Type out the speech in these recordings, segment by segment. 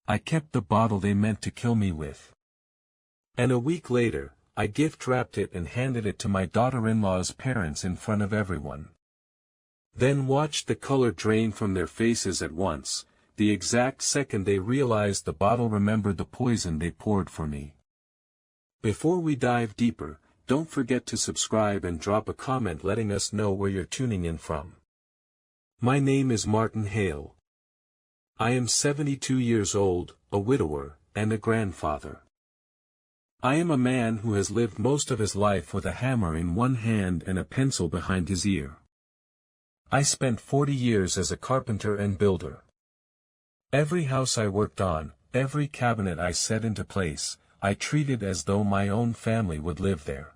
I kept the bottle they meant to kill me with. And a week later, I gift-wrapped it and handed it to my daughter-in-law's parents in front of everyone. Then watched the color drain from their faces at once, the exact second they realized the bottle remembered the poison they poured for me. Before we dive deeper, don't forget to subscribe and drop a comment letting us know where you're tuning in from. My name is Martin Hale. I am 72 years old, a widower, and a grandfather. I am a man who has lived most of his life with a hammer in one hand and a pencil behind his ear. I spent 40 years as a carpenter and builder. Every house I worked on, every cabinet I set into place, I treated as though my own family would live there.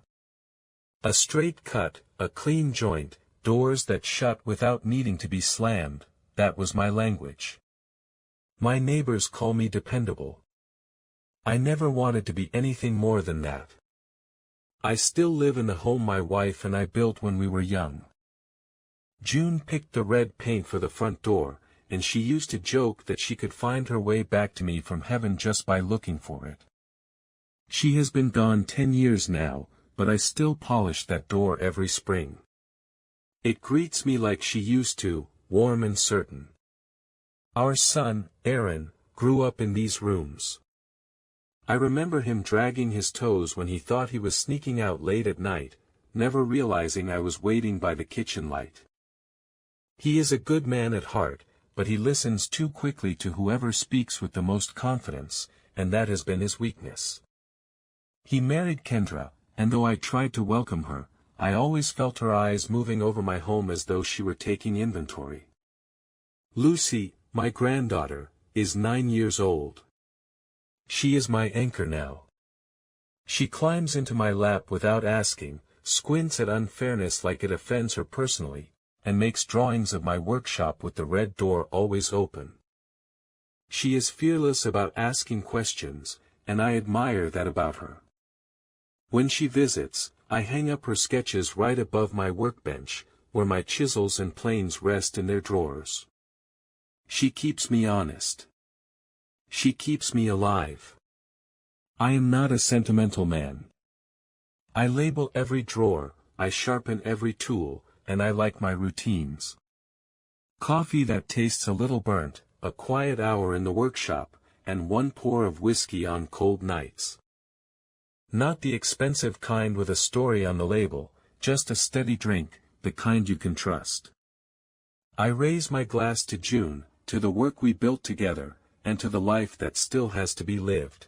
A straight cut, a clean joint, doors that shut without needing to be slammed, that was my language. My neighbors call me dependable. I never wanted to be anything more than that. I still live in the home my wife and I built when we were young. June picked the red paint for the front door, and she used to joke that she could find her way back to me from heaven just by looking for it. She has been gone 10 years now, but I still polish that door every spring. It greets me like she used to, warm and certain. Our son, Aaron, grew up in these rooms. I remember him dragging his toes when he thought he was sneaking out late at night, never realizing I was waiting by the kitchen light. He is a good man at heart, but he listens too quickly to whoever speaks with the most confidence, and that has been his weakness. He married Kendra, and though I tried to welcome her, I always felt her eyes moving over my home as though she were taking inventory. Lucy, my granddaughter, is 9 years old. She is my anchor now. She climbs into my lap without asking, squints at unfairness like it offends her personally, and makes drawings of my workshop with the red door always open. She is fearless about asking questions, and I admire that about her. When she visits, I hang up her sketches right above my workbench, where my chisels and planes rest in their drawers. She keeps me honest. She keeps me alive. I am not a sentimental man. I label every drawer, I sharpen every tool, and I like my routines. Coffee that tastes a little burnt, a quiet hour in the workshop, and one pour of whiskey on cold nights. Not the expensive kind with a story on the label, just a steady drink, the kind you can trust. I raise my glass to June, to the work we built together, and to the life that still has to be lived.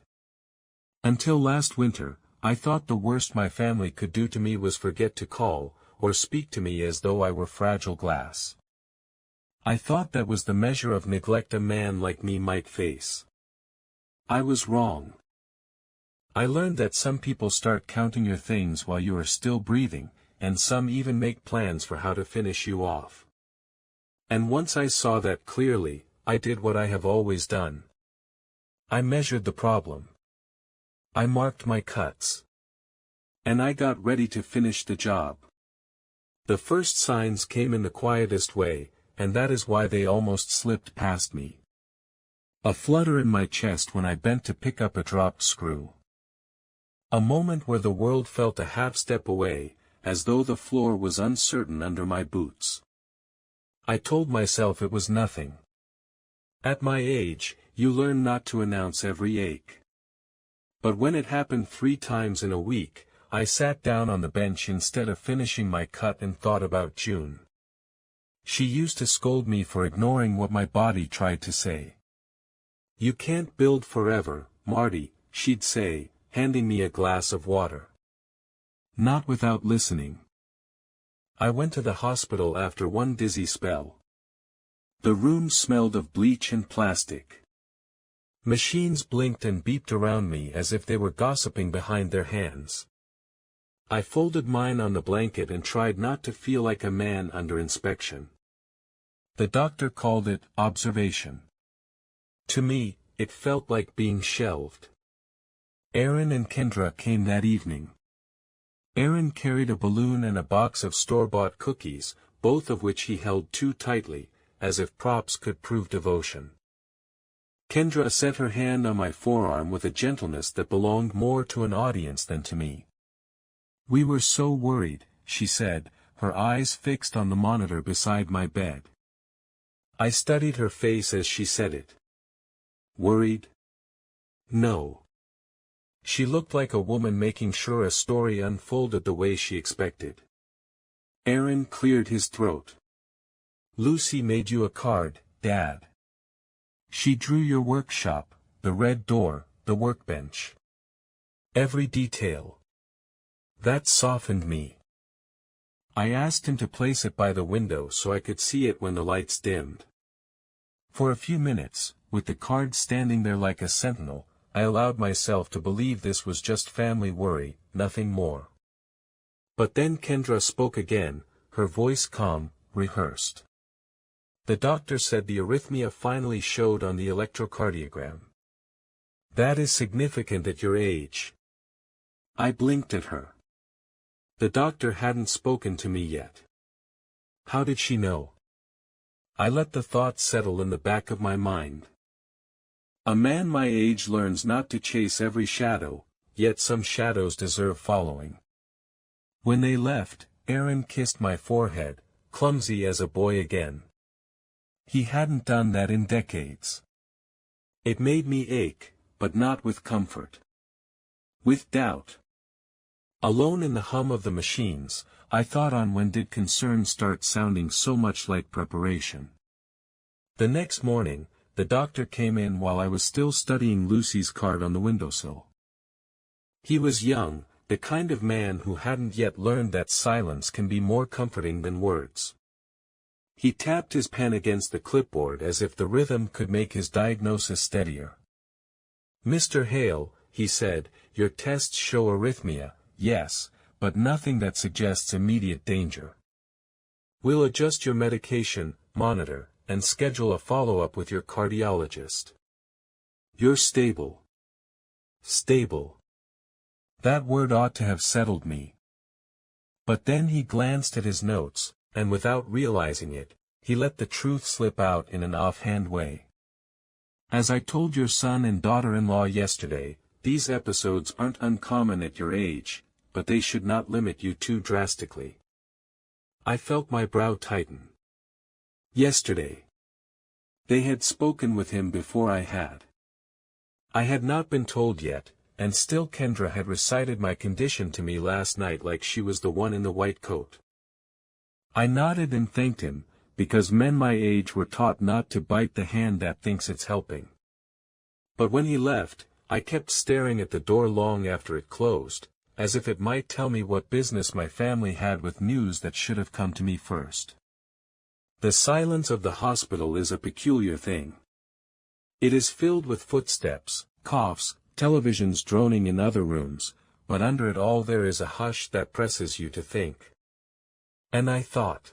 Until last winter, I thought the worst my family could do to me was forget to call, or speak to me as though I were fragile glass. I thought that was the measure of neglect a man like me might face. I was wrong. I learned that some people start counting your things while you are still breathing, and some even make plans for how to finish you off. And once I saw that clearly, I did what I have always done. I measured the problem. I marked my cuts. And I got ready to finish the job. The first signs came in the quietest way, and that is why they almost slipped past me. A flutter in my chest when I bent to pick up a dropped screw. A moment where the world felt a half step away, as though the floor was uncertain under my boots. I told myself it was nothing. At my age, you learn not to announce every ache. But when it happened 3 times in a week, I sat down on the bench instead of finishing my cut and thought about June. She used to scold me for ignoring what my body tried to say. "You can't build forever, Marty," she'd say, handing me a glass of water. Not without listening. I went to the hospital after one dizzy spell. The room smelled of bleach and plastic. Machines blinked and beeped around me as if they were gossiping behind their hands. I folded mine on the blanket and tried not to feel like a man under inspection. The doctor called it observation. To me, it felt like being shelved. Aaron and Kendra came that evening. Aaron carried a balloon and a box of store-bought cookies, both of which he held too tightly, as if props could prove devotion. Kendra set her hand on my forearm with a gentleness that belonged more to an audience than to me. "We were so worried," she said, her eyes fixed on the monitor beside my bed. I studied her face as she said it. Worried? No. She looked like a woman making sure a story unfolded the way she expected. Aaron cleared his throat. "Lucy made you a card, Dad. She drew your workshop, the red door, the workbench. Every detail. That softened me. I asked him to place it by the window so I could see it when the lights dimmed. For a few minutes, with the card standing there like a sentinel, I allowed myself to believe this was just family worry, nothing more. But then Kendra spoke again, her voice calm, rehearsed. The doctor said the arrhythmia finally showed on the electrocardiogram. That is significant at your age." I blinked at her. The doctor hadn't spoken to me yet. How did she know? I let the thought settle in the back of my mind. A man my age learns not to chase every shadow, yet some shadows deserve following. When they left, Aaron kissed my forehead, clumsy as a boy again. He hadn't done that in decades. It made me ache, but not with comfort. With doubt. Alone in the hum of the machines, I thought on when did concern start sounding so much like preparation. The next morning, the doctor came in while I was still studying Lucy's card on the windowsill. He was young, the kind of man who hadn't yet learned that silence can be more comforting than words. He tapped his pen against the clipboard as if the rhythm could make his diagnosis steadier. "Mr. Hale," he said, "your tests show arrhythmia, yes, but nothing that suggests immediate danger. We'll adjust your medication, monitor, and schedule a follow-up with your cardiologist. You're stable." Stable. That word ought to have settled me. But then he glanced at his notes, and without realizing it, he let the truth slip out in an offhand way. "As I told your son and daughter-in-law yesterday, these episodes aren't uncommon at your age, but they should not limit you too drastically." I felt my brow tighten. Yesterday. They had spoken with him before I had. I had not been told yet, and still Kendra had recited my condition to me last night like she was the one in the white coat. I nodded and thanked him, because men my age were taught not to bite the hand that thinks it's helping. But when he left, I kept staring at the door long after it closed, as if it might tell me what business my family had with news that should have come to me first. The silence of the hospital is a peculiar thing. It is filled with footsteps, coughs, televisions droning in other rooms, but under it all there is a hush that presses you to think. And I thought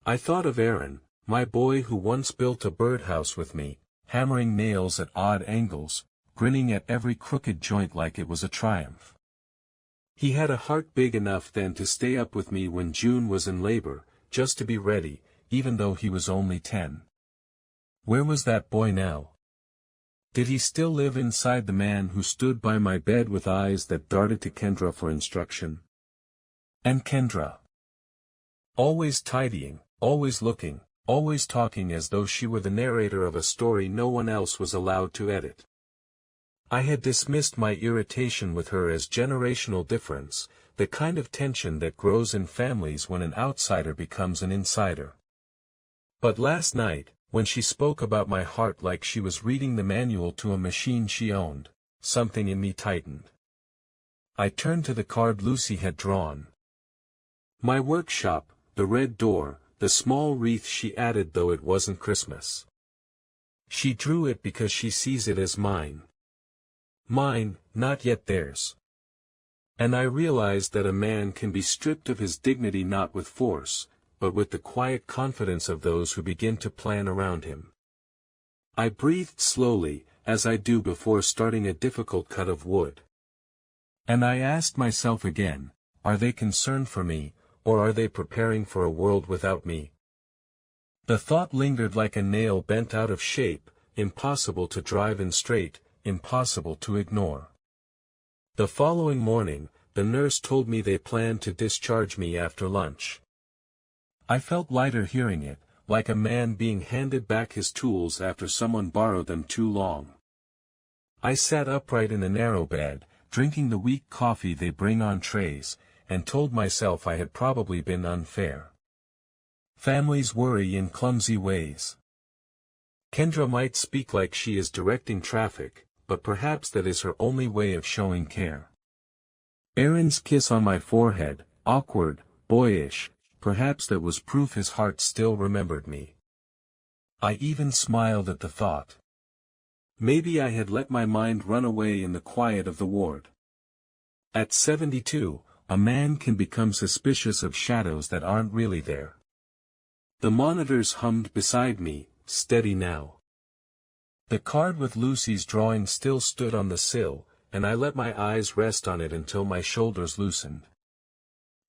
of Aaron, my boy who once built a birdhouse with me, hammering nails at odd angles, grinning at every crooked joint like it was a triumph. He had a heart big enough then to stay up with me when June was in labor, just to be ready, even though he was only 10. Where was that boy now? Did he still live inside the man who stood by my bed with eyes that darted to Kendra for instruction? And Kendra. Always tidying, always looking, always talking as though she were the narrator of a story no one else was allowed to edit. I had dismissed my irritation with her as generational difference, the kind of tension that grows in families when an outsider becomes an insider. But last night, when she spoke about my heart like she was reading the manual to a machine she owned, something in me tightened. I turned to the card Lucy had drawn. My workshop, the red door, the small wreath she added though it wasn't Christmas. She drew it because she sees it as mine. Mine, not yet theirs. And I realized that a man can be stripped of his dignity not with force, but with the quiet confidence of those who begin to plan around him. I breathed slowly, as I do before starting a difficult cut of wood. And I asked myself again, are they concerned for me, or are they preparing for a world without me? The thought lingered like a nail bent out of shape, impossible to drive in straight, impossible to ignore. The following morning, the nurse told me they planned to discharge me after lunch. I felt lighter hearing it, like a man being handed back his tools after someone borrowed them too long. I sat upright in a narrow bed, drinking the weak coffee they bring on trays, and told myself I had probably been unfair. Families worry in clumsy ways. Kendra might speak like she is directing traffic, but perhaps that is her only way of showing care. Aaron's kiss on my forehead, awkward, boyish, perhaps that was proof his heart still remembered me. I even smiled at the thought. Maybe I had let my mind run away in the quiet of the ward. At 72, a man can become suspicious of shadows that aren't really there. The monitors hummed beside me, steady now. The card with Lucy's drawing still stood on the sill, and I let my eyes rest on it until my shoulders loosened.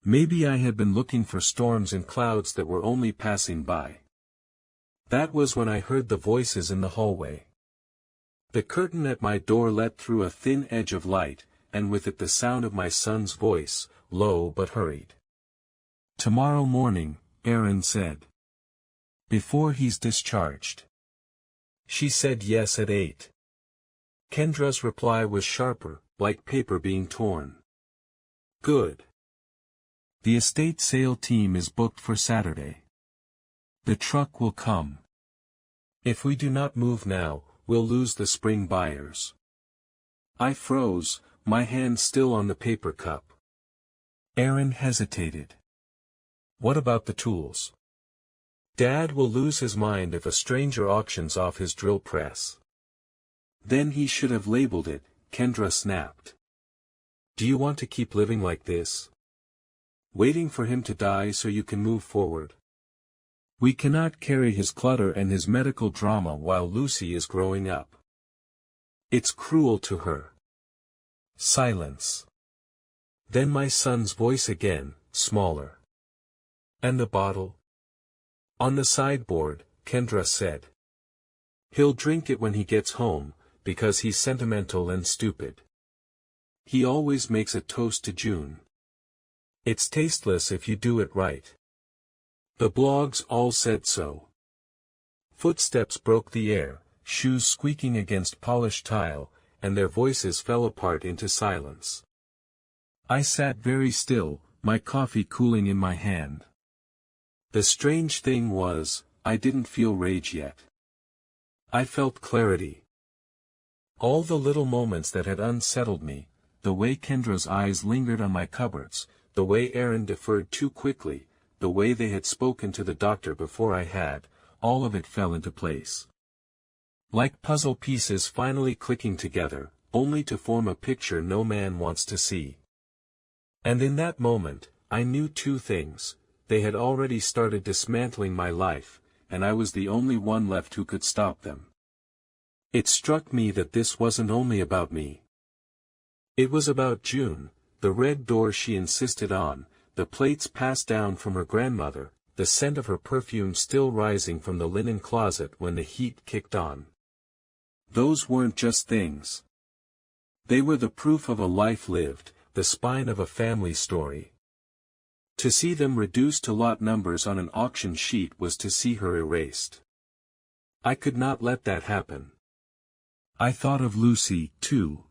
Maybe I had been looking for storms in clouds that were only passing by. That was when I heard the voices in the hallway. The curtain at my door let through a thin edge of light, and with it the sound of my son's voice, low but hurried. "Tomorrow morning," Aaron said. "Before he's discharged." She said yes at 8. Kendra's reply was sharper, like paper being torn. "Good. The estate sale team is booked for Saturday. The truck will come. If we do not move now, we'll lose the spring buyers." I froze, my hand still on the paper cup. Aaron hesitated. "What about the tools?" "Dad will lose his mind if a stranger auctions off his drill press." "Then he should have labeled it," Kendra snapped. "Do you want to keep living like this? Waiting for him to die so you can move forward? We cannot carry his clutter and his medical drama while Lucy is growing up. It's cruel to her." Silence. Then my son's voice again, smaller. "And the bottle?" "On the sideboard," Kendra said. "He'll drink it when he gets home, because he's sentimental and stupid. He always makes a toast to June. It's tasteless if you do it right." The blogs all said so. Footsteps broke the air, shoes squeaking against polished tile, and their voices fell apart into silence. I sat very still, my coffee cooling in my hand. The strange thing was, I didn't feel rage yet. I felt clarity. All the little moments that had unsettled me, the way Kendra's eyes lingered on my cupboards, the way Aaron deferred too quickly, the way they had spoken to the doctor before I had, all of it fell into place. Like puzzle pieces finally clicking together, only to form a picture no man wants to see. And in that moment, I knew two things: they had already started dismantling my life, and I was the only one left who could stop them. It struck me that this wasn't only about me. It was about June, the red door she insisted on, the plates passed down from her grandmother, the scent of her perfume still rising from the linen closet when the heat kicked on. Those weren't just things. They were the proof of a life lived, the spine of a family story. To see them reduced to lot numbers on an auction sheet was to see her erased. I could not let that happen. I thought of Lucy, too.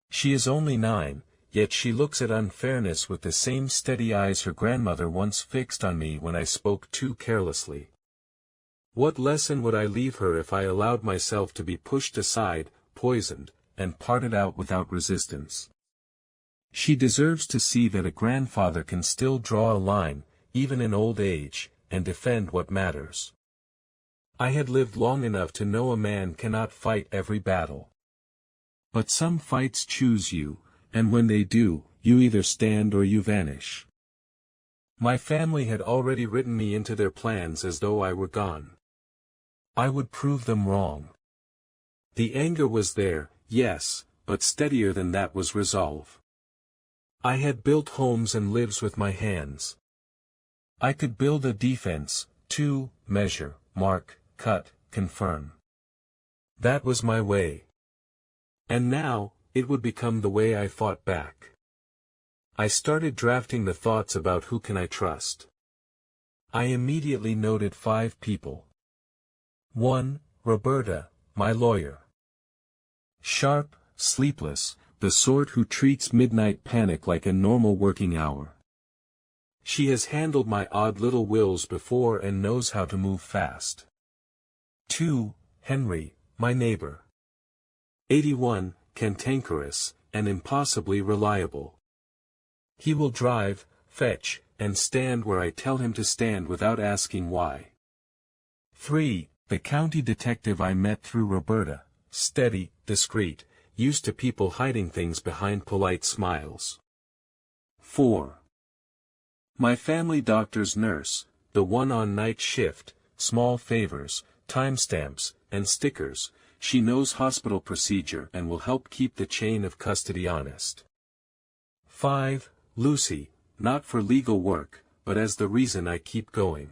She is only 9, yet she looks at unfairness with the same steady eyes her grandmother once fixed on me when I spoke too carelessly. What lesson would I leave her if I allowed myself to be pushed aside, poisoned, and parted out without resistance? She deserves to see that a grandfather can still draw a line, even in old age, and defend what matters. I had lived long enough to know a man cannot fight every battle. But some fights choose you, and when they do, you either stand or you vanish. My family had already written me into their plans as though I were gone. I would prove them wrong. The anger was there, yes, but steadier than that was resolve. I had built homes and lives with my hands. I could build a defense, measure, mark, cut, confirm. That was my way. And now, it would become the way I fought back. I started drafting the thoughts about who can I trust. I immediately noted 5 people. 1. Roberta, my lawyer. Sharp, sleepless, the sort who treats midnight panic like a normal working hour. She has handled my odd little wills before and knows how to move fast. 2. Henry, my neighbor. 81, cantankerous, and impossibly reliable. He will drive, fetch, and stand where I tell him to stand without asking why. 3. The county detective I met through Roberta, steady, discreet, used to people hiding things behind polite smiles. 4. My family doctor's nurse, the one on night shift, small favors, timestamps, and stickers. She knows hospital procedure and will help keep the chain of custody honest. 5. Lucy, not for legal work, but as the reason I keep going.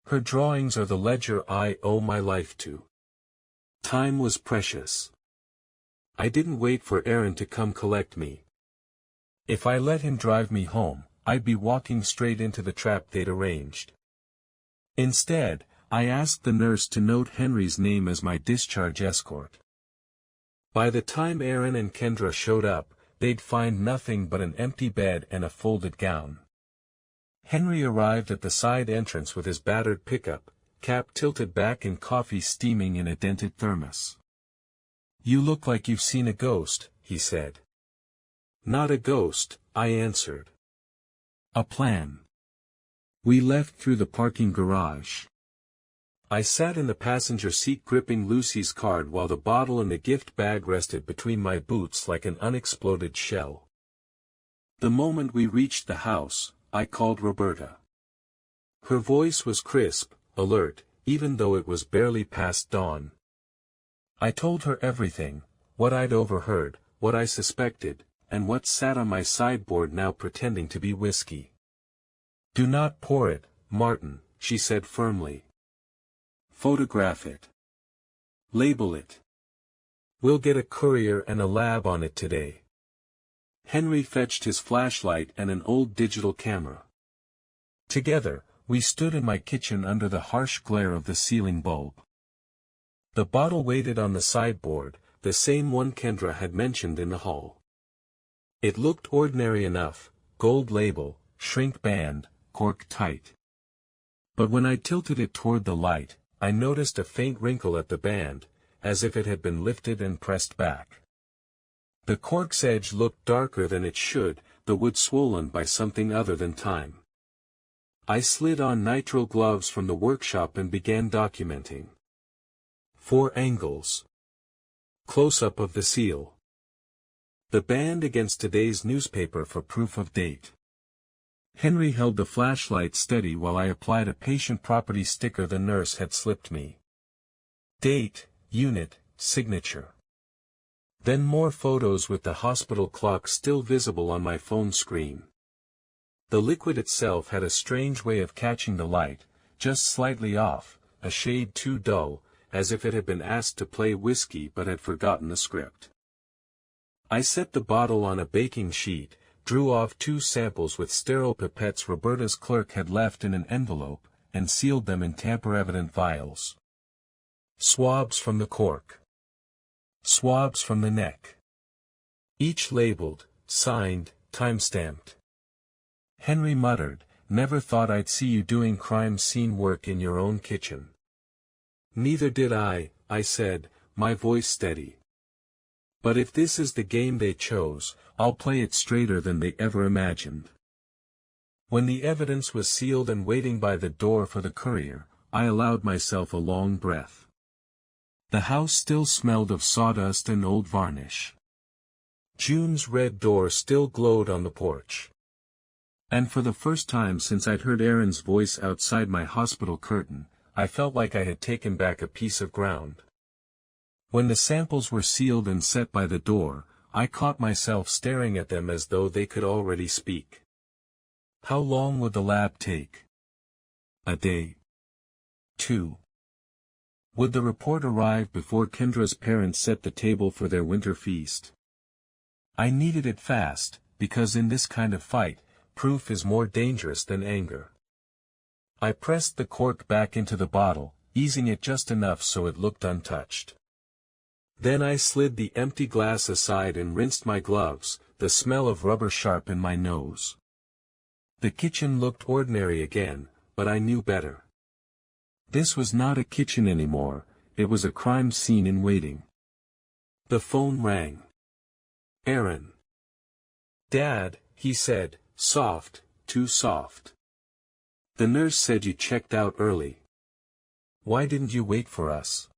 Her drawings are the ledger I owe my life to. Time was precious. I didn't wait for Aaron to come collect me. If I let him drive me home, I'd be walking straight into the trap they'd arranged. Instead, I asked the nurse to note Henry's name as my discharge escort. By the time Aaron and Kendra showed up, they'd find nothing but an empty bed and a folded gown. Henry arrived at the side entrance with his battered pickup, cap tilted back and coffee steaming in a dented thermos. "You look like you've seen a ghost," he said. "Not a ghost," I answered. "A plan." We left through the parking garage. I sat in the passenger seat gripping Lucy's card while the bottle and the gift bag rested between my boots like an unexploded shell. The moment we reached the house, I called Roberta. Her voice was crisp, alert, even though it was barely past dawn. I told her everything, what I'd overheard, what I suspected, and what sat on my sideboard now pretending to be whiskey. "Do not pour it, Martin," she said firmly. "Photograph it. Label it. We'll get a courier and a lab on it today." Henry fetched his flashlight and an old digital camera. Together, we stood in my kitchen under the harsh glare of the ceiling bulb. The bottle waited on the sideboard, the same one Kendra had mentioned in the hall. It looked ordinary enough, gold label, shrink band, cork tight. But when I tilted it toward the light, I noticed a faint wrinkle at the band, as if it had been lifted and pressed back. The cork's edge looked darker than it should, the wood swollen by something other than time. I slid on nitrile gloves from the workshop and began documenting. 4 angles. Close-up of the seal. The band against today's newspaper for proof of date. Henry held the flashlight steady while I applied a patient property sticker the nurse had slipped me. Date, unit, signature. Then more photos with the hospital clock still visible on my phone screen. The liquid itself had a strange way of catching the light, just slightly off, a shade too dull, as if it had been asked to play whiskey but had forgotten the script. I set the bottle on a baking sheet, drew off 2 samples with sterile pipettes Roberta's clerk had left in an envelope, and sealed them in tamper-evident vials. Swabs from the cork. Swabs from the neck. Each labeled, signed, time-stamped. Henry muttered, "Never thought I'd see you doing crime scene work in your own kitchen." "Neither did I said, my voice steady. "But if this is the game they chose, I'll play it straighter than they ever imagined." When the evidence was sealed and waiting by the door for the courier, I allowed myself a long breath. The house still smelled of sawdust and old varnish. June's red door still glowed on the porch. And for the first time since I'd heard Aaron's voice outside my hospital curtain, I felt like I had taken back a piece of ground. When the samples were sealed and set by the door, I caught myself staring at them as though they could already speak. How long would the lab take? A day? 2? Would the report arrive before Kendra's parents set the table for their winter feast? I needed it fast, because in this kind of fight, proof is more dangerous than anger. I pressed the cork back into the bottle, easing it just enough so it looked untouched. Then I slid the empty glass aside and rinsed my gloves, the smell of rubber sharp in my nose. The kitchen looked ordinary again, but I knew better. This was not a kitchen anymore, it was a crime scene in waiting. The phone rang. Aaron. "Dad," he said, soft, too soft. "The nurse said you checked out early. Why didn't you wait for us?"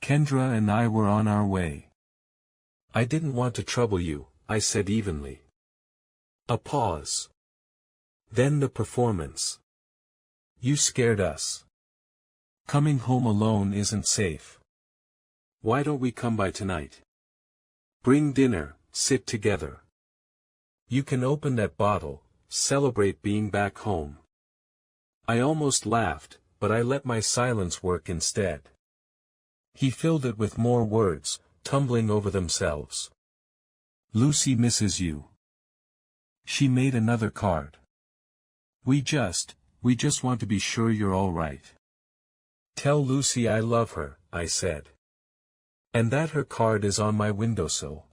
Kendra and I were on our way. "I didn't want to trouble you," I said evenly. A pause. Then the performance. "You scared us. Coming home alone isn't safe. Why don't we come by tonight? Bring dinner, sit together. You can open that bottle, celebrate being back home." I almost laughed, but I let my silence work instead. He filled it with more words, tumbling over themselves. "Lucy misses you. She made another card. We just want to be sure you're all right. Tell Lucy I love her," I said. "And that her card is on my windowsill.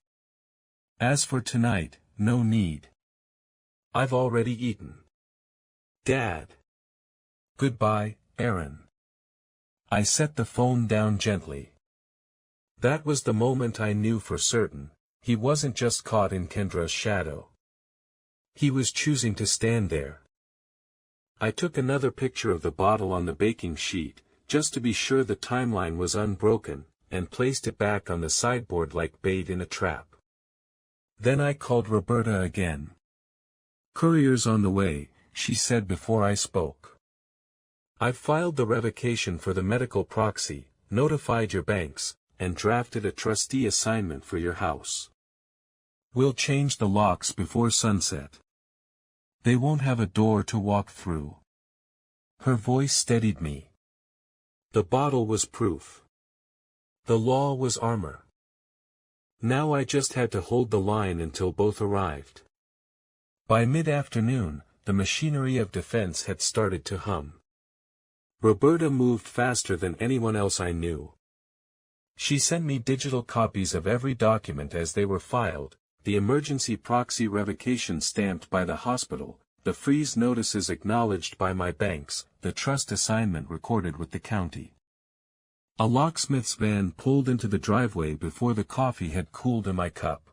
As for tonight, no need. I've already eaten. Dad. Goodbye, Aaron." I set the phone down gently. That was the moment I knew for certain, he wasn't just caught in Kendra's shadow. He was choosing to stand there. I took another picture of the bottle on the baking sheet, just to be sure the timeline was unbroken, and placed it back on the sideboard like bait in a trap. Then I called Roberta again. "Courier's on the way," she said before I spoke. "I've filed the revocation for the medical proxy, notified your banks, and drafted a trustee assignment for your house. We'll change the locks before sunset. They won't have a door to walk through." Her voice steadied me. The bottle was proof. The law was armor. Now I just had to hold the line until both arrived. By mid-afternoon, the machinery of defense had started to hum. Roberta moved faster than anyone else I knew. She sent me digital copies of every document as they were filed, the emergency proxy revocation stamped by the hospital, the freeze notices acknowledged by my banks, the trust assignment recorded with the county. A locksmith's van pulled into the driveway before the coffee had cooled in my cup.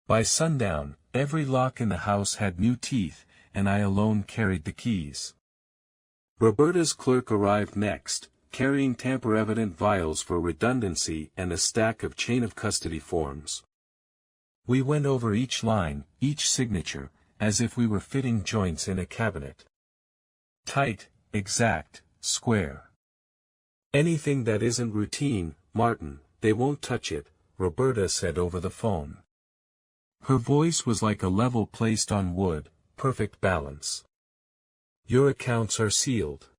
By sundown, every lock in the house had new teeth, and I alone carried the keys. Roberta's clerk arrived next, carrying tamper-evident vials for redundancy and a stack of chain-of-custody forms. We went over each line, each signature, as if we were fitting joints in a cabinet. Tight, exact, square. "Anything that isn't routine, Martin, they won't touch it," Roberta said over the phone. Her voice was like a level placed on wood, perfect balance. "Your accounts are sealed.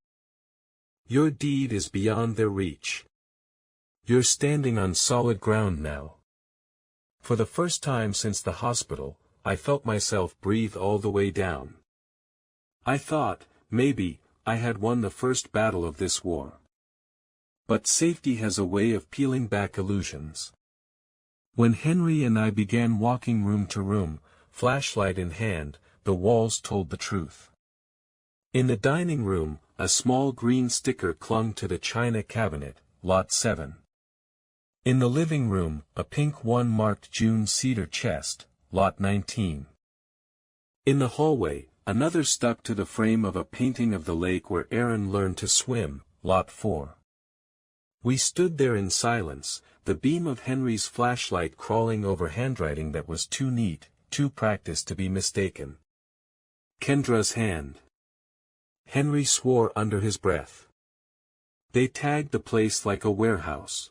Your deed is beyond their reach. You're standing on solid ground now." For the first time since the hospital, I felt myself breathe all the way down. I thought, maybe, I had won the first battle of this war. But safety has a way of peeling back illusions. When Henry and I began walking room to room, flashlight in hand, the walls told the truth. In the dining room, a small green sticker clung to the china cabinet, Lot 7. In the living room, a pink one marked June cedar chest, Lot 19. In the hallway, another stuck to the frame of a painting of the lake where Aaron learned to swim, Lot 4. We stood there in silence, the beam of Henry's flashlight crawling over handwriting that was too neat, too practiced to be mistaken. Kendra's hand. Henry swore under his breath. They tagged the place like a warehouse.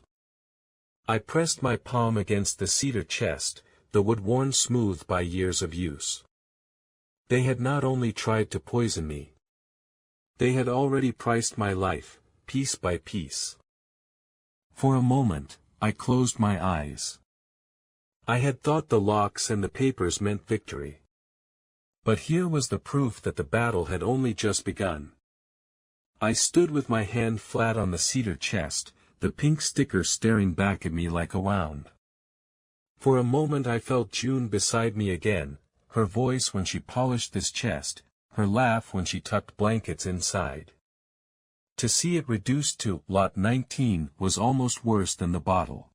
I pressed my palm against the cedar chest, the wood worn smooth by years of use. They had not only tried to poison me. They had already priced my life, piece by piece. For a moment, I closed my eyes. I had thought the locks and the papers meant victory. But here was the proof that the battle had only just begun. I stood with my hand flat on the cedar chest, the pink sticker staring back at me like a wound. For a moment I felt June beside me again, her voice when she polished this chest, her laugh when she tucked blankets inside. To see it reduced to Lot 19 was almost worse than the bottle.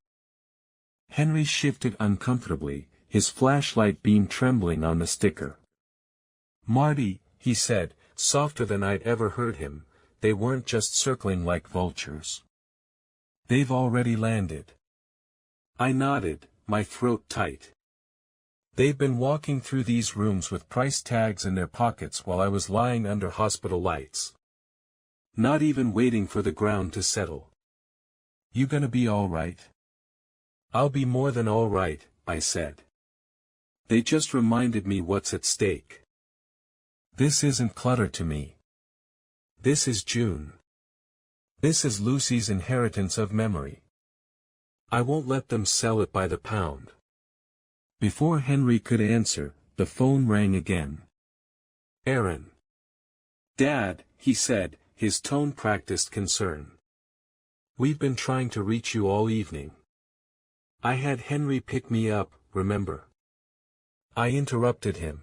Henry shifted uncomfortably, his flashlight beam trembling on the sticker. "Marty," he said, softer than I'd ever heard him, "they weren't just circling like vultures. They've already landed." I nodded, my throat tight. They've been walking through these rooms with price tags in their pockets while I was lying under hospital lights. Not even waiting for the ground to settle. "You gonna be all right?" "I'll be more than all right," I said. "They just reminded me what's at stake. This isn't clutter to me. This is June. This is Lucy's inheritance of memory. I won't let them sell it by the pound." Before Henry could answer, the phone rang again. "Aaron." "Dad," he said, his tone practiced concern. "We've been trying to reach you all evening. I had Henry pick me up, remember?" I interrupted him.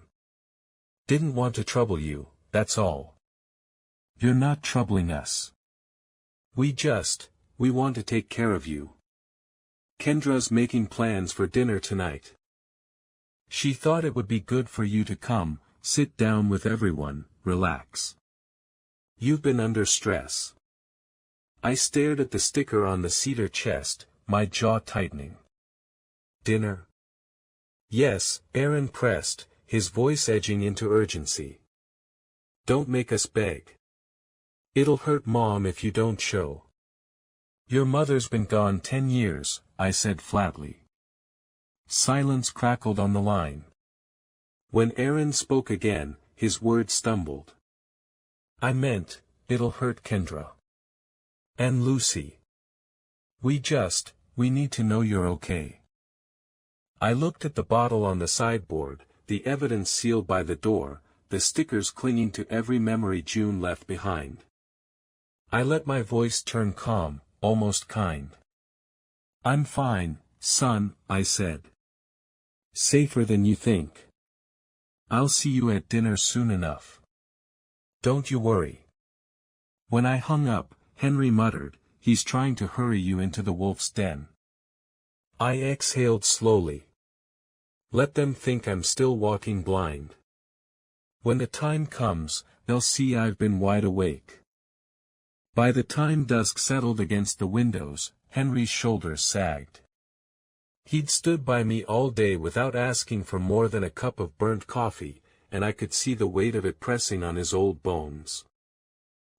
"Didn't want to trouble you, that's all." "You're not troubling us. We want to take care of you. Kendra's making plans for dinner tonight. She thought it would be good for you to come, sit down with everyone, relax. You've been under stress." I stared at the sticker on the cedar chest, my jaw tightening. "Dinner?" "Yes," Aaron pressed, his voice edging into urgency. "Don't make us beg. It'll hurt Mom if you don't show." "Your mother's been gone 10 years, I said flatly. Silence crackled on the line. When Aaron spoke again, his words stumbled. "I meant, it'll hurt Kendra. And Lucy. We need to know you're okay." I looked at the bottle on the sideboard, the evidence sealed by the door, the stickers clinging to every memory June left behind. I let my voice turn calm, almost kind. "I'm fine, son," I said. "Safer than you think. I'll see you at dinner soon enough. Don't you worry." When I hung up, Henry muttered, "He's trying to hurry you into the wolf's den." I exhaled slowly. Let them think I'm still walking blind. When the time comes, they'll see I've been wide awake. By the time dusk settled against the windows, Henry's shoulders sagged. He'd stood by me all day without asking for more than a cup of burnt coffee, and I could see the weight of it pressing on his old bones.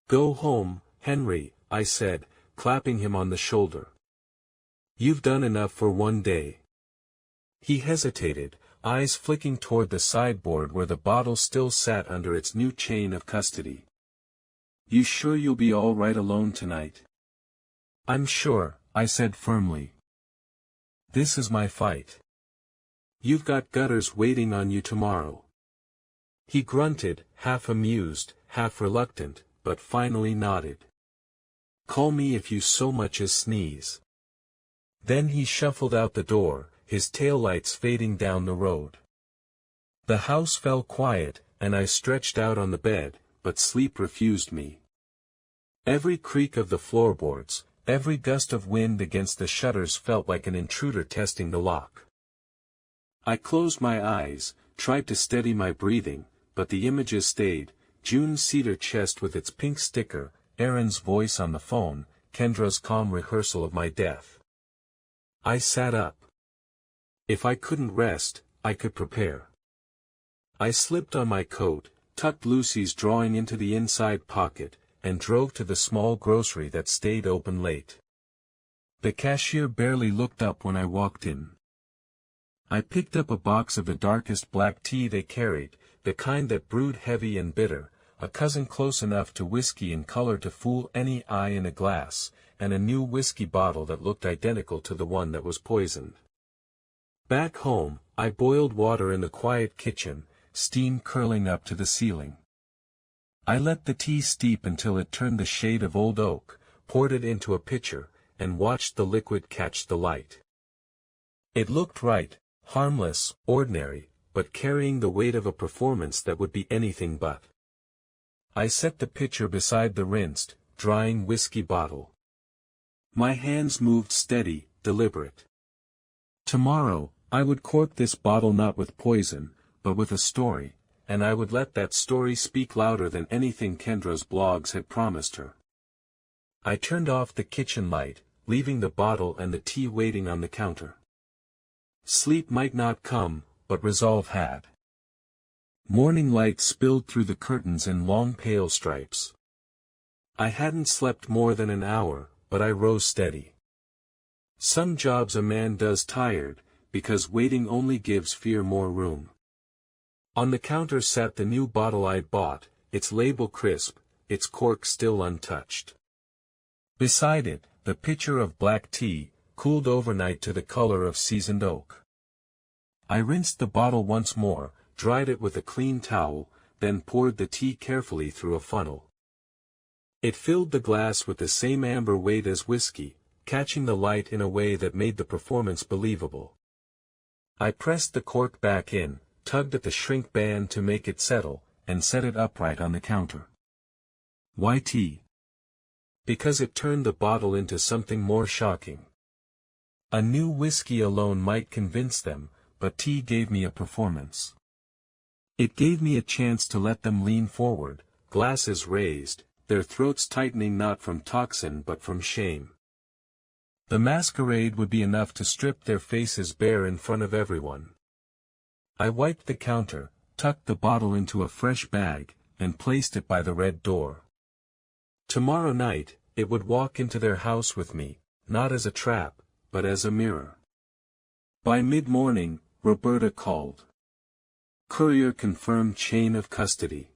"Go home, Henry," I said, clapping him on the shoulder. "You've done enough for one day." He hesitated, eyes flicking toward the sideboard where the bottle still sat under its new chain of custody. "You sure you'll be all right alone tonight?" "I'm sure," I said firmly. "This is my fight. You've got gutters waiting on you tomorrow." He grunted, half amused, half reluctant, but finally nodded. "Call me if you so much as sneeze." Then he shuffled out the door, his taillights fading down the road. The house fell quiet, and I stretched out on the bed, but sleep refused me. Every creak of the floorboards, every gust of wind against the shutters felt like an intruder testing the lock. I closed my eyes, tried to steady my breathing, but the images stayed, June's cedar chest with its pink sticker, Aaron's voice on the phone, Kendra's calm rehearsal of my death. I sat up. If I couldn't rest, I could prepare. I slipped on my coat, tucked Lucy's drawing into the inside pocket, and drove to the small grocery that stayed open late. The cashier barely looked up when I walked in. I picked up a box of the darkest black tea they carried, the kind that brewed heavy and bitter, a cousin close enough to whiskey and color to fool any eye in a glass, and a new whiskey bottle that looked identical to the one that was poisoned. Back home, I boiled water in the quiet kitchen, steam curling up to the ceiling. I let the tea steep until it turned the shade of old oak, poured it into a pitcher, and watched the liquid catch the light. It looked right, harmless, ordinary, but carrying the weight of a performance that would be anything but. I set the pitcher beside the rinsed, drying whiskey bottle. My hands moved steady, deliberate. Tomorrow, I would cork this bottle not with poison, but with a story, and I would let that story speak louder than anything Kendra's blogs had promised her. I turned off the kitchen light, leaving the bottle and the tea waiting on the counter. Sleep might not come, but resolve had. Morning light spilled through the curtains in long pale stripes. I hadn't slept more than an hour, but I rose steady. Some jobs a man does tired, because waiting only gives fear more room. On the counter sat the new bottle I'd bought, its label crisp, its cork still untouched. Beside it, the pitcher of black tea, cooled overnight to the color of seasoned oak. I rinsed the bottle once more, dried it with a clean towel, then poured the tea carefully through a funnel. It filled the glass with the same amber weight as whiskey, catching the light in a way that made the performance believable. I pressed the cork back in, tugged at the shrink band to make it settle, and set it upright on the counter. Why tea? Because it turned the bottle into something more shocking. A new whiskey alone might convince them, but tea gave me a performance. It gave me a chance to let them lean forward, glasses raised, their throats tightening not from toxin but from shame. The masquerade would be enough to strip their faces bare in front of everyone. I wiped the counter, tucked the bottle into a fresh bag, and placed it by the red door. Tomorrow night, it would walk into their house with me, not as a trap, but as a mirror. By mid-morning, Roberta called. Courier confirmed chain of custody.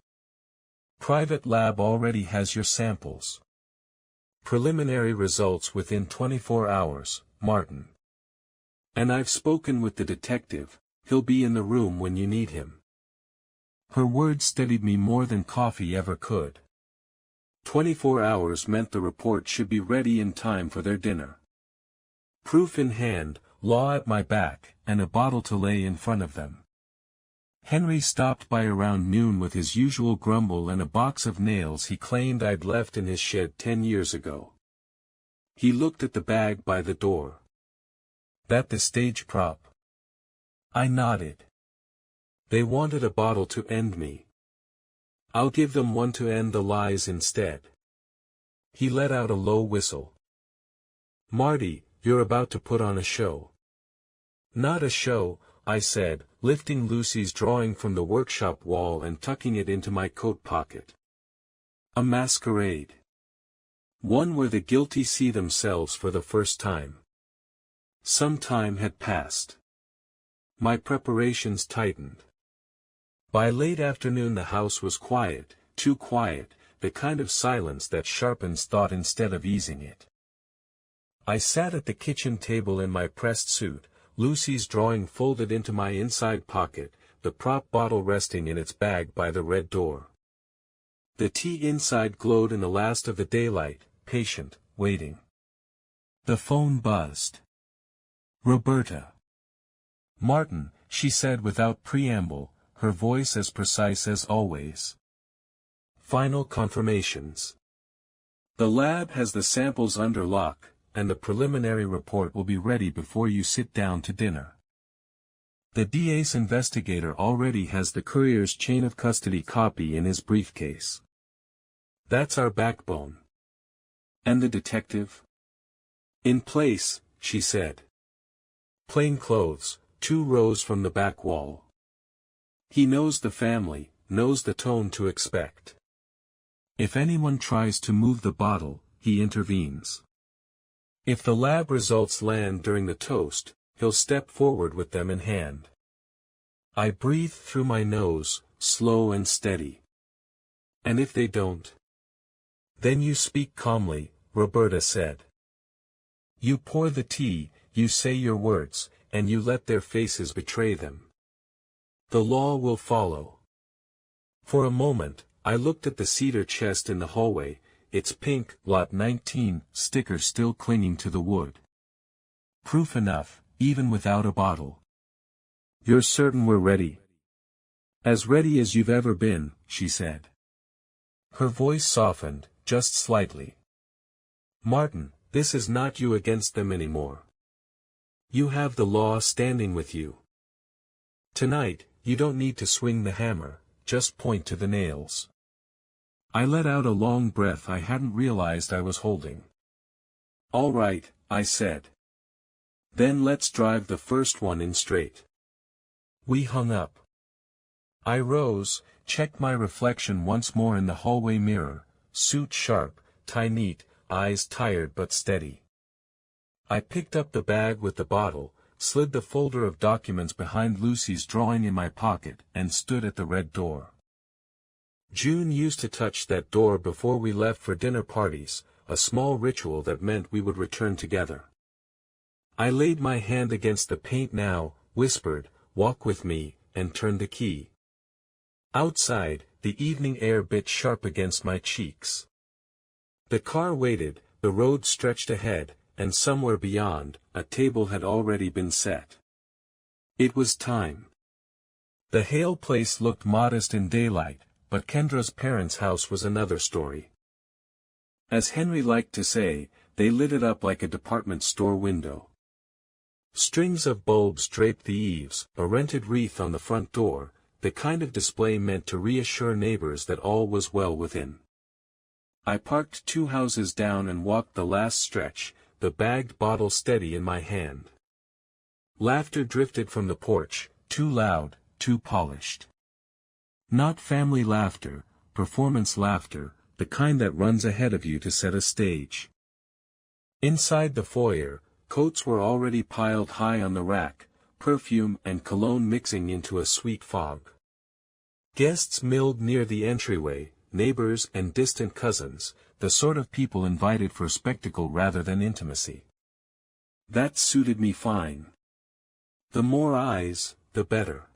Private lab already has your samples. Preliminary results within 24 hours, Martin. And I've spoken with the detective, he'll be in the room when you need him. Her words steadied me more than coffee ever could. 24 hours meant the report should be ready in time for their dinner. Proof in hand, law at my back, and a bottle to lay in front of them. Henry stopped by around noon with his usual grumble and a box of nails he claimed I'd left in his shed 10 years ago. He looked at the bag by the door. That the stage prop? I nodded. They wanted a bottle to end me. I'll give them one to end the lies instead. He let out a low whistle. Marty, you're about to put on a show. Not a show, I said, lifting Lucy's drawing from the workshop wall and tucking it into my coat pocket. A masquerade. One where the guilty see themselves for the first time. Some time had passed. My preparations tightened. By late afternoon the house was quiet, too quiet, the kind of silence that sharpens thought instead of easing it. I sat at the kitchen table in my pressed suit, Lucy's drawing folded into my inside pocket, the prop bottle resting in its bag by the red door. The tea inside glowed in the last of the daylight, patient, waiting. The phone buzzed. Roberta. Martin, she said without preamble, her voice as precise as always. Final confirmations. The lab has the samples under lock, and the preliminary report will be ready before you sit down to dinner. The DA's investigator already has the courier's chain of custody copy in his briefcase. That's our backbone. And the detective? In place, she said. Plain clothes, 2 rows from the back wall. He knows the family, knows the tone to expect. If anyone tries to move the bottle, he intervenes. If the lab results land during the toast, he'll step forward with them in hand. I breathed through my nose, slow and steady. And if they don't? Then you speak calmly, Roberta said. You pour the tea, you say your words, and you let their faces betray them. The law will follow. For a moment, I looked at the cedar chest in the hallway, its pink Lot 19 sticker still clinging to the wood. Proof enough, even without a bottle. You're certain we're ready? As ready as you've ever been, she said. Her voice softened, just slightly. Martin, this is not you against them anymore. You have the law standing with you. Tonight, you don't need to swing the hammer, just point to the nails. I let out a long breath I hadn't realized I was holding. All right, I said. Then let's drive the first one in straight. We hung up. I rose, checked my reflection once more in the hallway mirror, suit sharp, tie neat, eyes tired but steady. I picked up the bag with the bottle, slid the folder of documents behind Lucy's drawing in my pocket, and stood at the red door. June used to touch that door before we left for dinner parties, a small ritual that meant we would return together. I laid my hand against the paint now, whispered, "Walk with me," and turned the key. Outside, the evening air bit sharp against my cheeks. The car waited, the road stretched ahead, and somewhere beyond, a table had already been set. It was time. The Hale place looked modest in daylight, but Kendra's parents' house was another story. As Henry liked to say, they lit it up like a department store window. Strings of bulbs draped the eaves, a rented wreath on the front door, the kind of display meant to reassure neighbors that all was well within. I parked 2 houses down and walked the last stretch, the bagged bottle steady in my hand. Laughter drifted from the porch, too loud, too polished. Not family laughter, performance laughter, the kind that runs ahead of you to set a stage. Inside the foyer, coats were already piled high on the rack, perfume and cologne mixing into a sweet fog. Guests milled near the entryway, neighbors and distant cousins, the sort of people invited for spectacle rather than intimacy. That suited me fine. The more eyes, the better.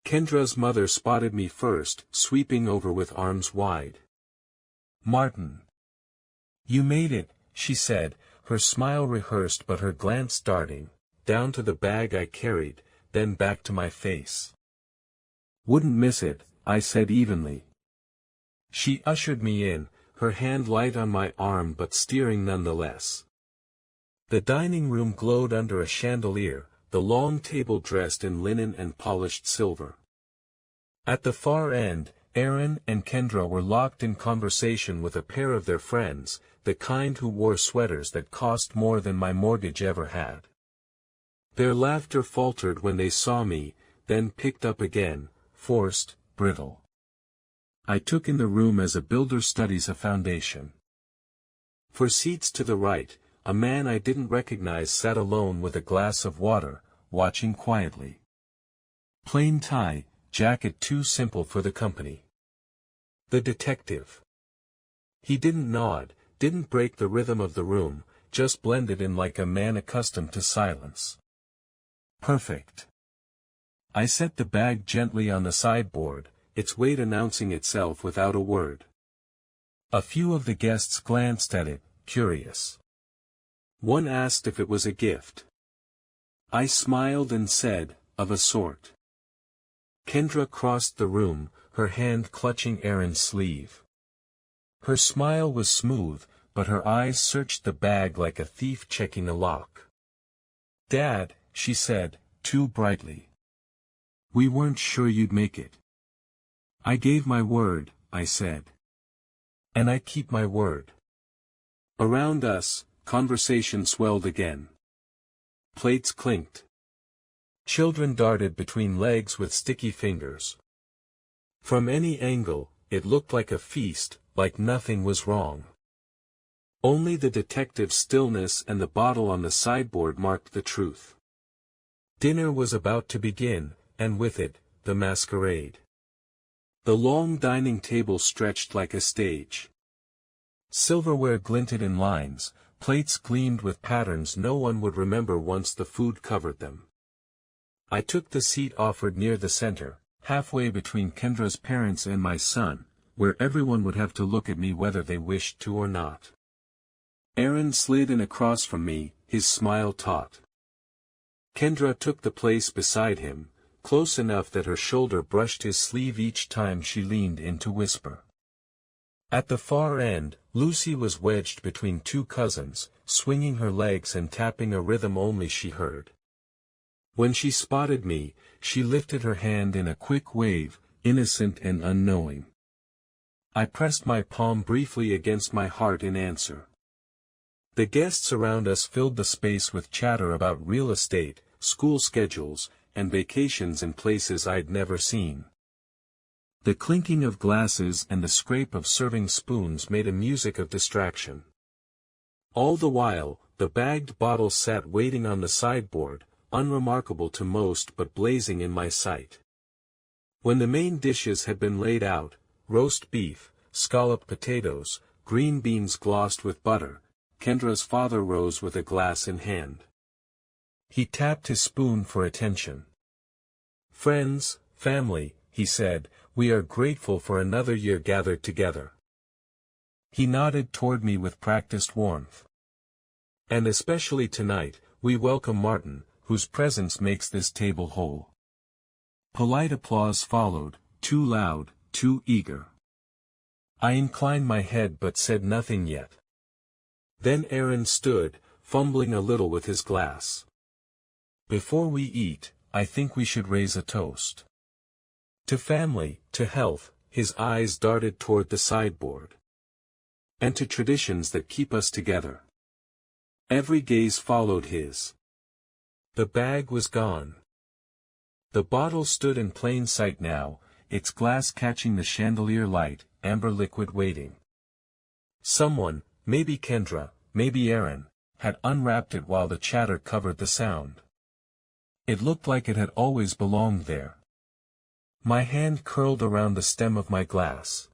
Kendra's mother spotted me first, sweeping over with arms wide. "Martin. You made it," she said, her smile rehearsed but her glance darting, down to the bag I carried, then back to my face. "Wouldn't miss it," I said evenly. She ushered me in, her hand light on my arm but steering nonetheless. The dining room glowed under a chandelier, the long table dressed in linen and polished silver. At the far end, Aaron and Kendra were locked in conversation with a pair of their friends, the kind who wore sweaters that cost more than my mortgage ever had. Their laughter faltered when they saw me, then picked up again, forced, brittle. I took in the room as a builder studies a foundation. For seats to the right, a man I didn't recognize sat alone with a glass of water, watching quietly. Plain tie, jacket too simple for the company. The detective. He didn't nod, didn't break the rhythm of the room, just blended in like a man accustomed to silence. Perfect. I set the bag gently on the sideboard, its weight announcing itself without a word. A few of the guests glanced at it, curious. One asked if it was a gift. I smiled and said, "Of a sort." Kendra crossed the room, her hand clutching Aaron's sleeve. Her smile was smooth, but her eyes searched the bag like a thief checking a lock. "Dad," she said, too brightly. "We weren't sure you'd make it." "I gave my word," I said. "And I keep my word." Around us, conversation swelled again. Plates clinked. Children darted between legs with sticky fingers. From any angle, it looked like a feast, like nothing was wrong. Only the detective's stillness and the bottle on the sideboard marked the truth. Dinner was about to begin, and with it, the masquerade. The long dining table stretched like a stage. Silverware glinted in lines, plates gleamed with patterns no one would remember once the food covered them. I took the seat offered near the center, halfway between Kendra's parents and my son, where everyone would have to look at me whether they wished to or not. Aaron slid in across from me, his smile taut. Kendra took the place beside him, close enough that her shoulder brushed his sleeve each time she leaned in to whisper. At the far end, Lucy was wedged between two cousins, swinging her legs and tapping a rhythm only she heard. When she spotted me, she lifted her hand in a quick wave, innocent and unknowing. I pressed my palm briefly against my heart in answer. The guests around us filled the space with chatter about real estate, school schedules, and vacations in places I'd never seen. The clinking of glasses and the scrape of serving spoons made a music of distraction. All the while, the bagged bottle sat waiting on the sideboard, unremarkable to most but blazing in my sight. When the main dishes had been laid out, roast beef, scalloped potatoes, green beans glossed with butter, Kendra's father rose with a glass in hand. He tapped his spoon for attention. "Friends, family," he said, "we are grateful for another year gathered together." He nodded toward me with practiced warmth. "And especially tonight, we welcome Martin, whose presence makes this table whole." Polite applause followed, too loud, too eager. I inclined my head but said nothing yet. Then Aaron stood, fumbling a little with his glass. "Before we eat, I think we should raise a toast. To family, to health," his eyes darted toward the sideboard. "And to traditions that keep us together." Every gaze followed his. The bag was gone. The bottle stood in plain sight now, its glass catching the chandelier light, amber liquid waiting. Someone, maybe Kendra, maybe Aaron, had unwrapped it while the chatter covered the sound. It looked like it had always belonged there. My hand curled around the stem of my glass.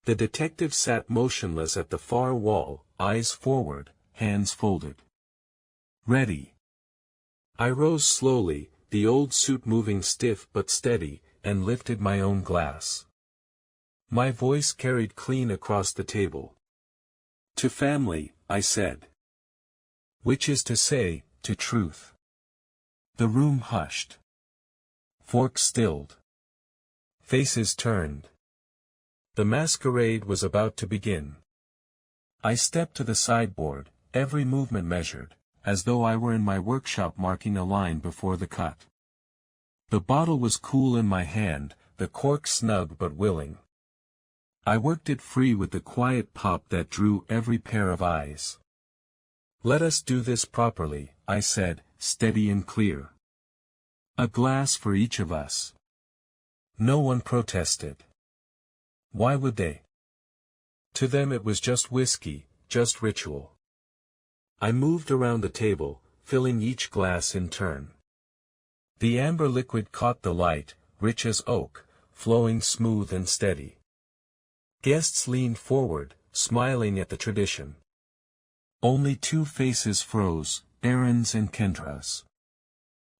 The detective sat motionless at the far wall, eyes forward, hands folded. "Ready." I rose slowly, the old suit moving stiff but steady, and lifted my own glass. My voice carried clean across the table. "To family," I said. "Which is to say, to truth." The room hushed. Forks stilled. Faces turned. The masquerade was about to begin. I stepped to the sideboard, every movement measured, as though I were in my workshop marking a line before the cut. The bottle was cool in my hand, the cork snug but willing. I worked it free with the quiet pop that drew every pair of eyes. "Let us do this properly," I said, steady and clear. "A glass for each of us." No one protested. Why would they? To them it was just whiskey, just ritual. I moved around the table, filling each glass in turn. The amber liquid caught the light, rich as oak, flowing smooth and steady. Guests leaned forward, smiling at the tradition. Only two faces froze, Aaron's and Kendra's.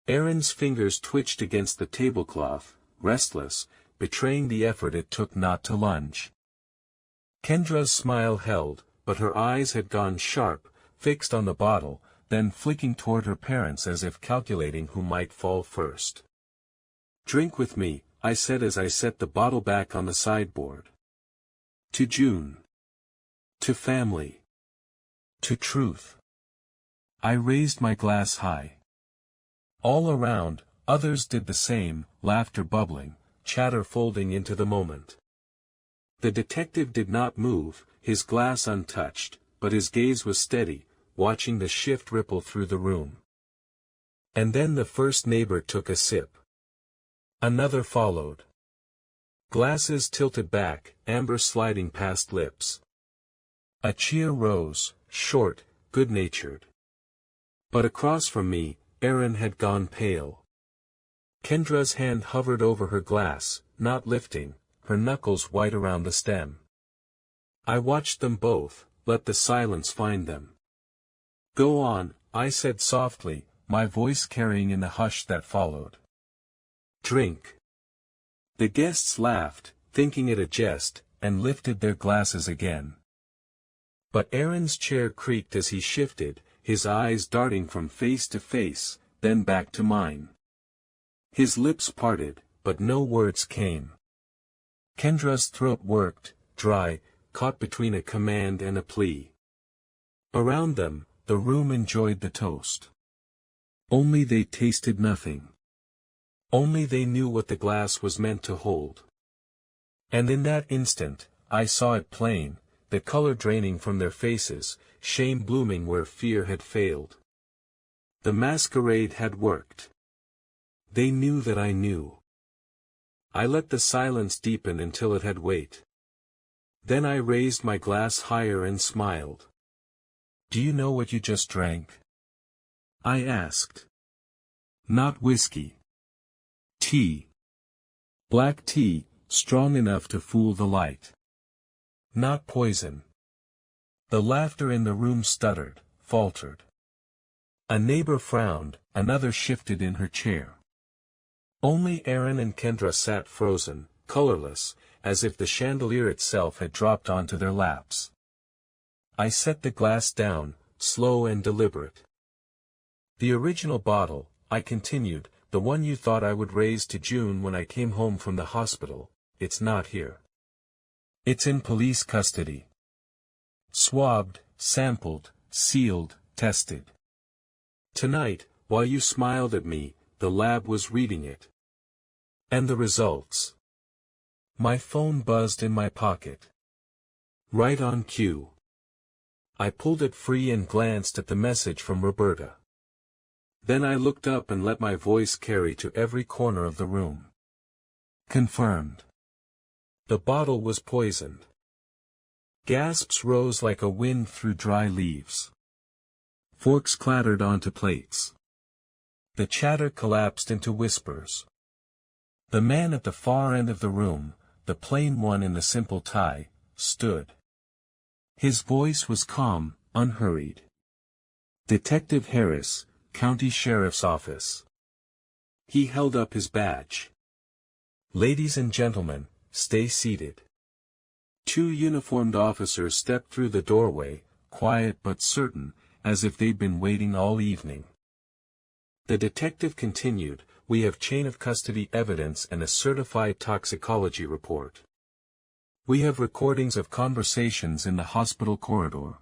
Aaron's fingers twitched against the tablecloth, restless, betraying the effort it took not to lunge. Kendra's smile held, but her eyes had gone sharp, fixed on the bottle, then flicking toward her parents as if calculating who might fall first. "Drink with me," I said as I set the bottle back on the sideboard. "To June. To family. To truth." I raised my glass high. All around, others did the same, laughter bubbling, chatter folding into the moment. The detective did not move, his glass untouched, but his gaze was steady, watching the shift ripple through the room. And then the first neighbor took a sip. Another followed. Glasses tilted back, amber sliding past lips. A cheer rose, short, good-natured. But across from me, Aaron had gone pale. Kendra's hand hovered over her glass, not lifting, her knuckles white around the stem. I watched them both, let the silence find them. "Go on," I said softly, my voice carrying in the hush that followed. "Drink." The guests laughed, thinking it a jest, and lifted their glasses again. But Aaron's chair creaked as he shifted, his eyes darting from face to face, then back to mine. His lips parted, but no words came. Kendra's throat worked, dry, caught between a command and a plea. Around them, the room enjoyed the toast. Only they tasted nothing. Only they knew what the glass was meant to hold. And in that instant, I saw it plain, the color draining from their faces, shame blooming where fear had failed. The masquerade had worked. They knew that I knew. I let the silence deepen until it had weight. Then I raised my glass higher and smiled. "Do you know what you just drank?" I asked. "Not whiskey. Tea. Black tea, strong enough to fool the light. Not poison." The laughter in the room stuttered, faltered. A neighbor frowned, another shifted in her chair. Only Aaron and Kendra sat frozen, colorless, as if the chandelier itself had dropped onto their laps. I set the glass down, slow and deliberate. "The original bottle," I continued, "the one you thought I would raise to June when I came home from the hospital, it's not here. It's in police custody. Swabbed, sampled, sealed, tested. Tonight, while you smiled at me, the lab was reading it. And the results." My phone buzzed in my pocket. Right on cue. I pulled it free and glanced at the message from Roberta. Then I looked up and let my voice carry to every corner of the room. Confirmed. The bottle was poisoned. Gasps rose like a wind through dry leaves. Forks clattered onto plates. The chatter collapsed into whispers. The man at the far end of the room, the plain one in the simple tie, stood. His voice was calm, unhurried. "Detective Harris, County Sheriff's Office." He held up his badge. "Ladies and gentlemen, stay seated." Two uniformed officers stepped through the doorway, quiet but certain, as if they'd been waiting all evening. The detective continued, "We have chain of custody evidence and a certified toxicology report. We have recordings of conversations in the hospital corridor.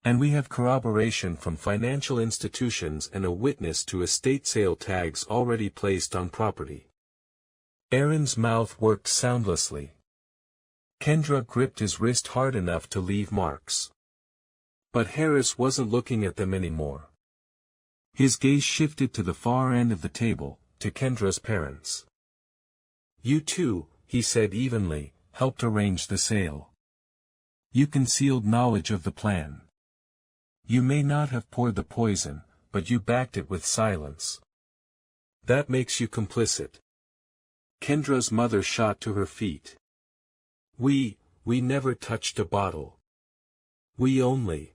And we have corroboration from financial institutions and a witness to estate sale tags already placed on property." Aaron's mouth worked soundlessly. Kendra gripped his wrist hard enough to leave marks. But Harris wasn't looking at them anymore. His gaze shifted to the far end of the table, to Kendra's parents. "You two," he said evenly, "helped arrange the sale. You concealed knowledge of the plan. You may not have poured the poison, but you backed it with silence. That makes you complicit." Kendra's mother shot to her feet. We never touched a bottle. We only."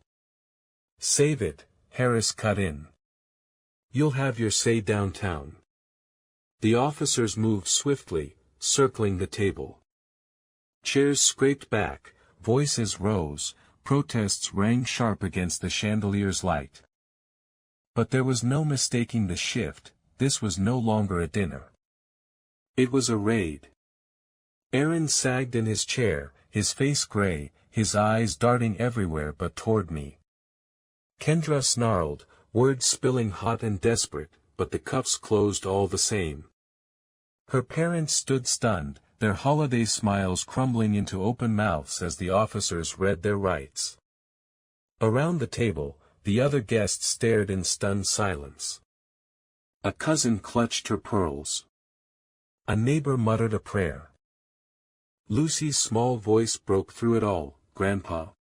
"Save it," Harris cut in. "You'll have your say downtown." The officers moved swiftly, circling the table. Chairs scraped back, voices rose, protests rang sharp against the chandelier's light. But there was no mistaking the shift, this was no longer a dinner. It was a raid. Aaron sagged in his chair, his face gray, his eyes darting everywhere but toward me. Kendra snarled, words spilling hot and desperate, but the cuffs closed all the same. Her parents stood stunned, their holiday smiles crumbling into open mouths as the officers read their rights. Around the table, the other guests stared in stunned silence. A cousin clutched her pearls. A neighbor muttered a prayer. Lucy's small voice broke through it all, "Grandpa."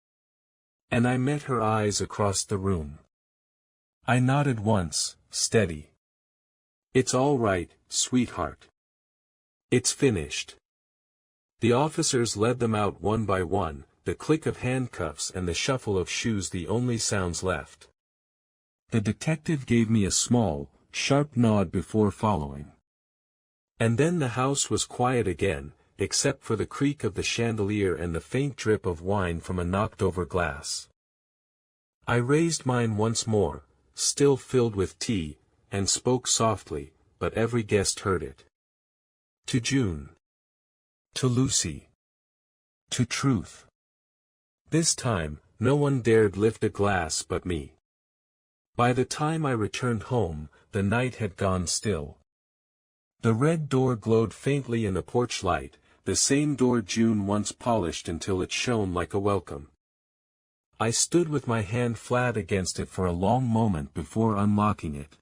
And I met her eyes across the room. I nodded once, steady. "It's all right, sweetheart. It's finished." The officers led them out one by one, the click of handcuffs and the shuffle of shoes the only sounds left. The detective gave me a small, sharp nod before following. And then the house was quiet again, except for the creak of the chandelier and the faint drip of wine from a knocked-over glass. I raised mine once more, still filled with tea, and spoke softly, but every guest heard it. To June. To Lucy. To Truth. This time, no one dared lift a glass but me. By the time I returned home, the night had gone still. The red door glowed faintly in the porch light, the same door June once polished until it shone like a welcome. I stood with my hand flat against it for a long moment before unlocking it.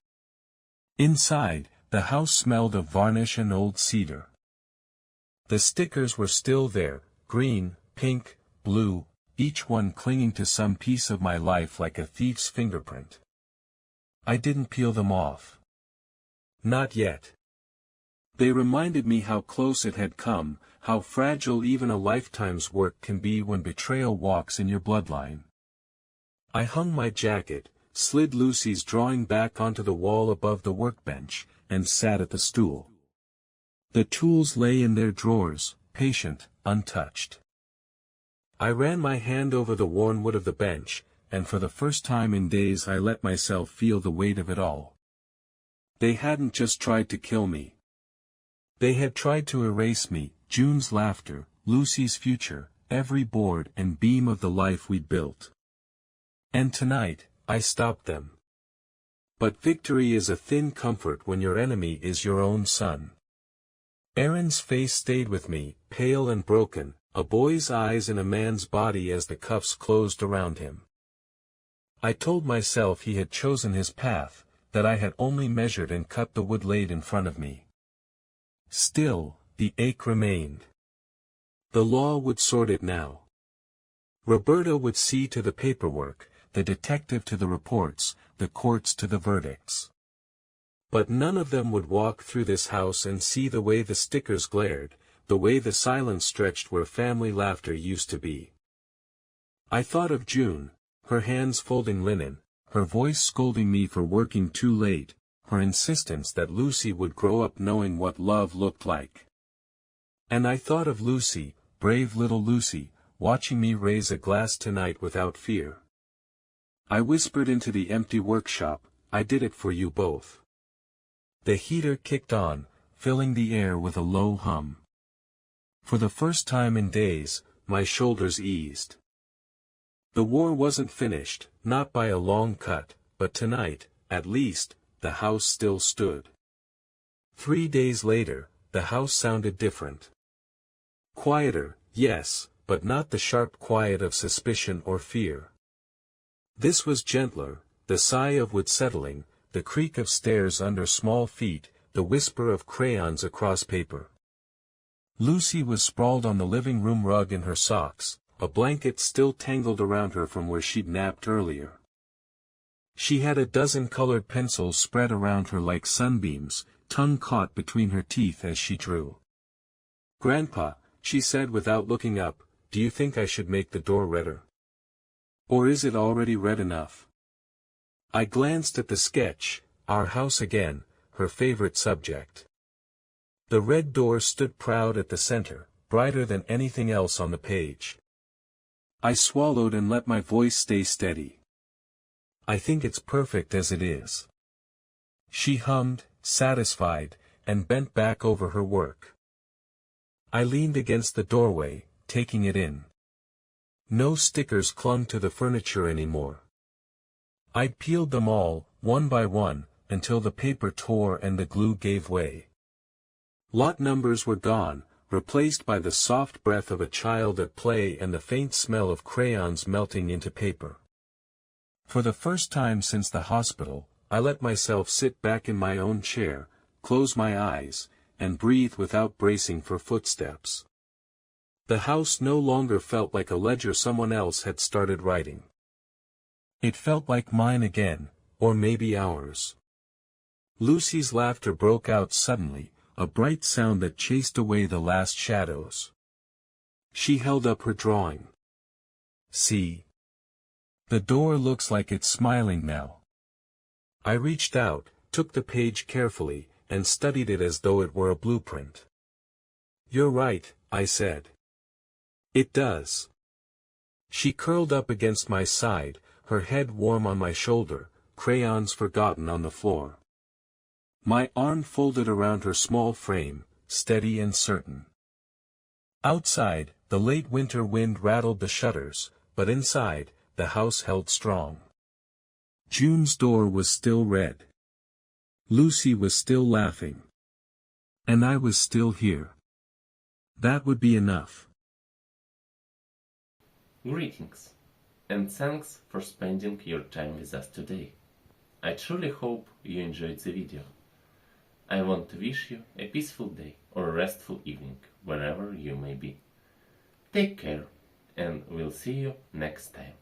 Inside, the house smelled of varnish and old cedar. The stickers were still there, green, pink, blue, each one clinging to some piece of my life like a thief's fingerprint. I didn't peel them off. Not yet. They reminded me how close it had come, how fragile even a lifetime's work can be when betrayal walks in your bloodline. I hung my jacket, slid Lucy's drawing back onto the wall above the workbench, and sat at the stool. The tools lay in their drawers, patient, untouched. I ran my hand over the worn wood of the bench, and for the first time in days I let myself feel the weight of it all. They hadn't just tried to kill me. They had tried to erase me, June's laughter, Lucy's future, every board and beam of the life we'd built. And tonight, I stopped them. But victory is a thin comfort when your enemy is your own son. Aaron's face stayed with me, pale and broken, a boy's eyes in a man's body as the cuffs closed around him. I told myself he had chosen his path, that I had only measured and cut the wood laid in front of me. Still, the ache remained. The law would sort it now. Roberta would see to the paperwork, the detective to the reports, the courts to the verdicts. But none of them would walk through this house and see the way the stickers glared, the way the silence stretched where family laughter used to be. I thought of June, her hands folding linen, her voice scolding me for working too late, her insistence that Lucy would grow up knowing what love looked like. And I thought of Lucy, brave little Lucy, watching me raise a glass tonight without fear. I whispered into the empty workshop, I did it for you both. The heater kicked on, filling the air with a low hum. For the first time in days, my shoulders eased. The war wasn't finished, not by a long cut, but tonight, at least, the house still stood. 3 days later, the house sounded different. Quieter, yes, but not the sharp quiet of suspicion or fear. This was gentler, the sigh of wood settling, the creak of stairs under small feet, the whisper of crayons across paper. Lucy was sprawled on the living room rug in her socks, a blanket still tangled around her from where she'd napped earlier. She had a dozen colored pencils spread around her like sunbeams, tongue caught between her teeth as she drew. "Grandpa," she said without looking up, "do you think I should make the door redder? Or is it already red enough?" I glanced at the sketch, our house again, her favorite subject. The red door stood proud at the center, brighter than anything else on the page. I swallowed and let my voice stay steady. "I think it's perfect as it is." She hummed, satisfied, and bent back over her work. I leaned against the doorway, taking it in. No stickers clung to the furniture anymore. I peeled them all, one by one, until the paper tore and the glue gave way. Lot numbers were gone, replaced by the soft breath of a child at play and the faint smell of crayons melting into paper. For the first time since the hospital, I let myself sit back in my own chair, close my eyes, and breathe without bracing for footsteps. The house no longer felt like a ledger someone else had started writing. It felt like mine again, or maybe ours. Lucy's laughter broke out suddenly, a bright sound that chased away the last shadows. She held up her drawing. See? The door looks like it's smiling now. I reached out, took the page carefully, and studied it as though it were a blueprint. You're right, I said. It does. She curled up against my side, her head warm on my shoulder, crayons forgotten on the floor. My arm folded around her small frame, steady and certain. Outside, the late winter wind rattled the shutters, but inside, the house held strong. June's door was still red. Lucy was still laughing. And I was still here. That would be enough. Greetings, and thanks for spending your time with us today. I truly hope you enjoyed the video. I want to wish you a peaceful day or a restful evening, wherever you may be. Take care, and we'll see you next time.